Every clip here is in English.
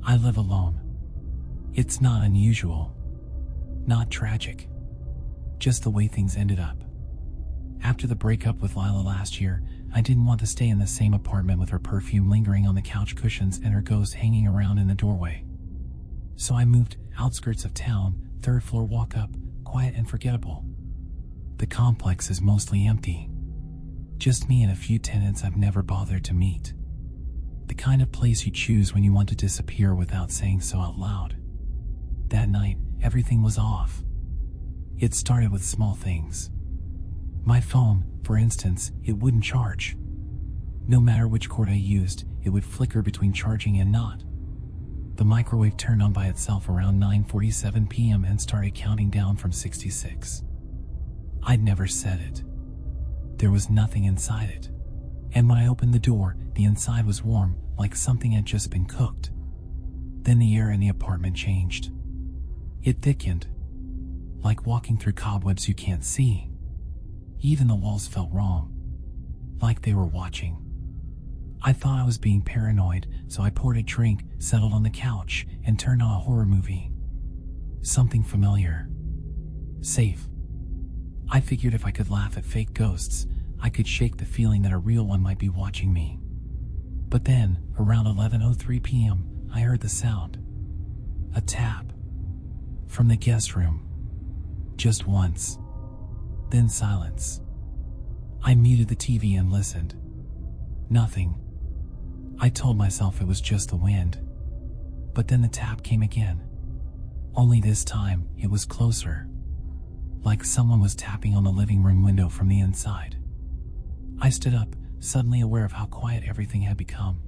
I live alone. It's not unusual. Not tragic. Just the way things ended up. After the breakup with Lila last year, I didn't want to stay in the same apartment with her perfume lingering on the couch cushions and her ghost hanging around in the doorway. So I moved outskirts of town, 3rd floor walk up, quiet and forgettable. The complex is mostly empty. Just me and a few tenants I've never bothered to meet. The kind of place you choose when you want to disappear without saying so out loud. That night, everything was off. It started with small things. My phone, for instance, it wouldn't charge. No matter which cord I used, it would flicker between charging and not. The microwave turned on by itself around 9:47 p.m. and started counting down from 66. I'd never said it. There was nothing inside it. And when I opened the door, the inside was warm, like something had just been cooked. Then the air in the apartment changed. It thickened. Like walking through cobwebs you can't see. Even the walls felt wrong. Like they were watching. I thought I was being paranoid, so I poured a drink, settled on the couch, and turned on a horror movie. Something familiar. Safe. I figured if I could laugh at fake ghosts, I could shake the feeling that a real one might be watching me. But then, around 11:03 p.m., I heard the sound. A tap. From the guest room. Just once. Then silence. I muted the TV and listened. Nothing. I told myself it was just the wind. But then the tap came again. Only this time, it was closer. Like someone was tapping on the living room window from the inside. I stood up, suddenly aware of how quiet everything had become.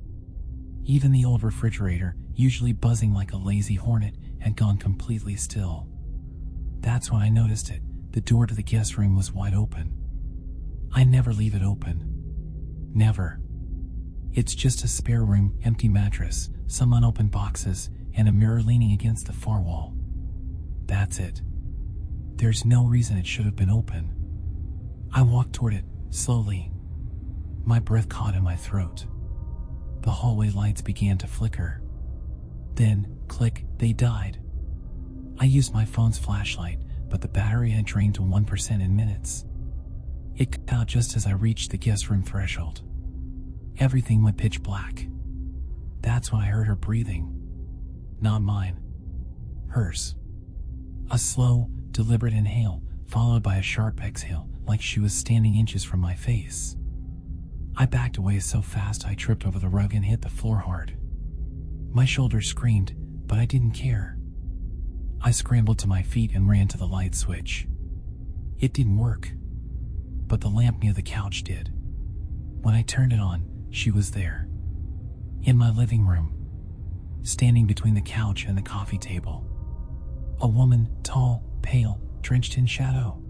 Even the old refrigerator, usually buzzing like a lazy hornet, had gone completely still. That's when I noticed it. The door to the guest room was wide open. I never leave it open. Never. It's just a spare room, empty mattress, some unopened boxes, and a mirror leaning against the far wall. That's it. There's no reason it should have been open. I walked toward it, slowly. My breath caught in my throat. The hallway lights began to flicker. Then, click, they died. I used my phone's flashlight, but the battery had drained to 1% in minutes. It cut out just as I reached the guest room threshold. Everything went pitch black. That's when I heard her breathing. Not mine. Hers. A slow, deliberate inhale, followed by a sharp exhale, like she was standing inches from my face. I backed away so fast I tripped over the rug and hit the floor hard. My shoulders screamed, but I didn't care. I scrambled to my feet and ran to the light switch. It didn't work, but the lamp near the couch did. When I turned it on, she was there. In my living room. Standing between the couch and the coffee table. A woman, tall, pale, drenched in shadow.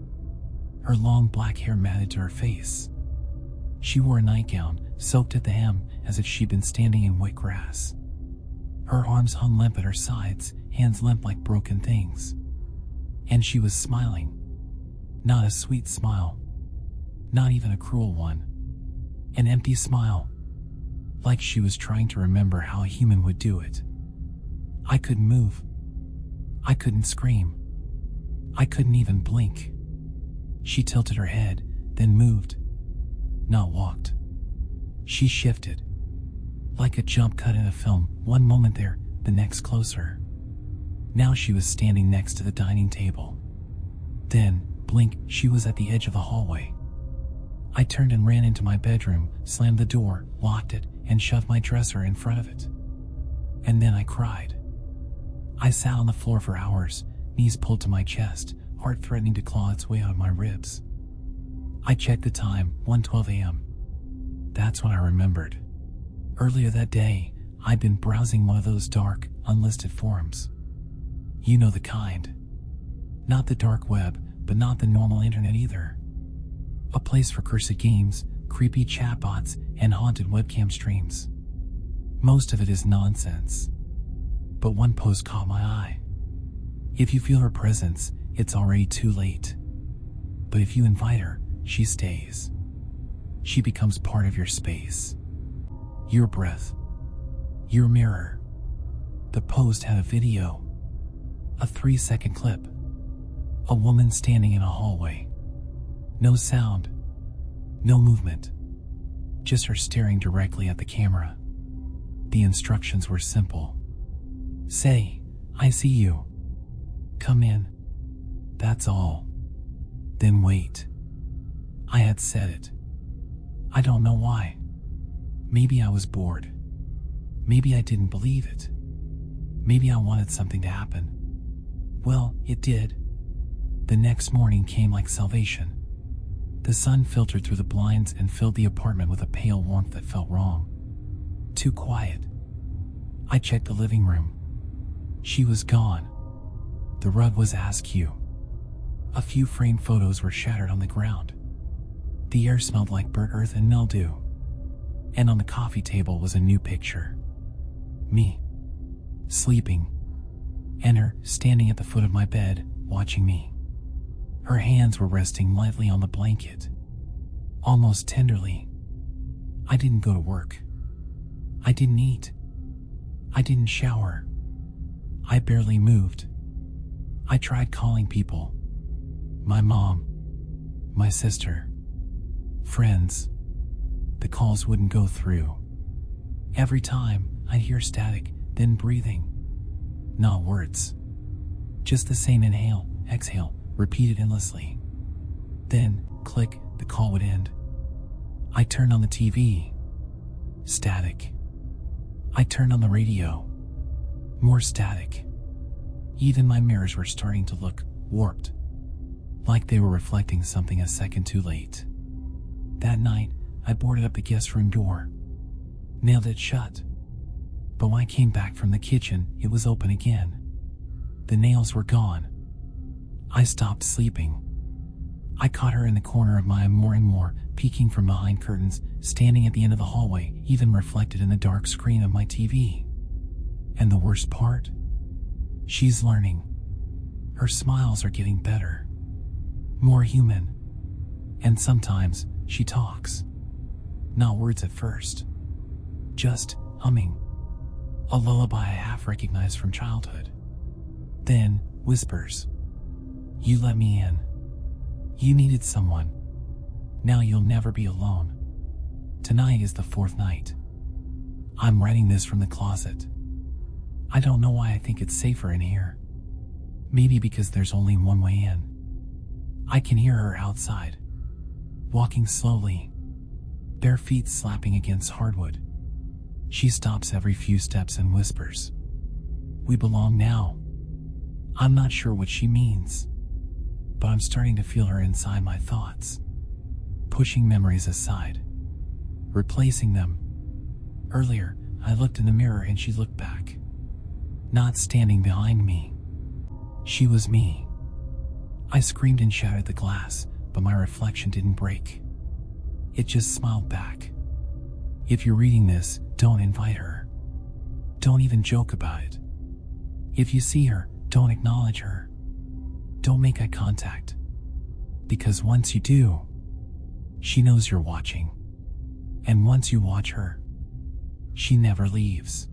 Her long black hair matted to her face. She wore a nightgown, soaked at the hem as if she'd been standing in wet grass. Her arms hung limp at her sides, hands limp like broken things. And she was smiling. Not a sweet smile. Not even a cruel one. An empty smile. Like she was trying to remember how a human would do it. I couldn't move. I couldn't scream. I couldn't even blink. She tilted her head, then moved. Not walked. She shifted. Like a jump cut in a film, one moment there, the next closer. Now she was standing next to the dining table. Then, blink, she was at the edge of the hallway. I turned and ran into my bedroom, slammed the door, locked it, and shoved my dresser in front of it. And then I cried. I sat on the floor for hours, knees pulled to my chest, heart threatening to claw its way out of my ribs. I checked the time, 1:12 a.m. That's when I remembered. Earlier that day, I'd been browsing one of those dark, unlisted forums. You know the kind. Not the dark web, but not the normal internet either. A place for cursed games, creepy chatbots, and haunted webcam streams. Most of it is nonsense. But one post caught my eye. If you feel her presence, it's already too late. But if you invite her, she stays. She becomes part of your space. Your breath. Your mirror. The post had a video, a 3-second clip, a woman standing in a hallway. No sound, no movement, just her staring directly at the camera. The instructions were simple. Say, "I see you. Come in." That's all. Then wait. I had said it. I don't know why. Maybe I was bored. Maybe I didn't believe it. Maybe I wanted something to happen. Well, it did. The next morning came like salvation. The sun filtered through the blinds and filled the apartment with a pale warmth that felt wrong. Too quiet. I checked the living room. She was gone. The rug was askew. A few framed photos were shattered on the ground. The air smelled like burnt earth and mildew. And on the coffee table was a new picture. Me. Sleeping. And her standing at the foot of my bed, watching me. Her hands were resting lightly on the blanket. Almost tenderly. I didn't go to work. I didn't eat. I didn't shower. I barely moved. I tried calling people. My mom. My sister. Friends. The calls wouldn't go through. Every time, I'd hear static, then breathing. Not words. Just the same inhale, exhale, repeated endlessly. Then, click, the call would end. I turned on the TV. Static. I turned on the radio. More static. Even my mirrors were starting to look warped. Like they were reflecting something a second too late. That night, I boarded up the guest room door. Nailed it shut. But when I came back from the kitchen, it was open again. The nails were gone. I stopped sleeping. I caught her in the corner of my more and more, peeking from behind curtains, standing at the end of the hallway, even reflected in the dark screen of my TV. And the worst part? She's learning. Her smiles are getting better. More human. And sometimes, she talks. Not words at first. Just humming. A lullaby I half recognized from childhood. Then, whispers. You let me in. You needed someone. Now you'll never be alone. Tonight is the 4th night. I'm writing this from the closet. I don't know why I think it's safer in here. Maybe because there's only one way in. I can hear her outside. Walking slowly. Bare feet slapping against hardwood. She stops every few steps and whispers. We belong now. I'm not sure what she means. But I'm starting to feel her inside my thoughts. Pushing memories aside. Replacing them. Earlier, I looked in the mirror and she looked back. Not standing behind me. She was me. I screamed and shattered the glass, but my reflection didn't break. It just smiled back. If you're reading this, don't invite her. Don't even joke about it. If you see her, don't acknowledge her. Don't make eye contact. Because once you do, she knows you're watching. And once you watch her, she never leaves.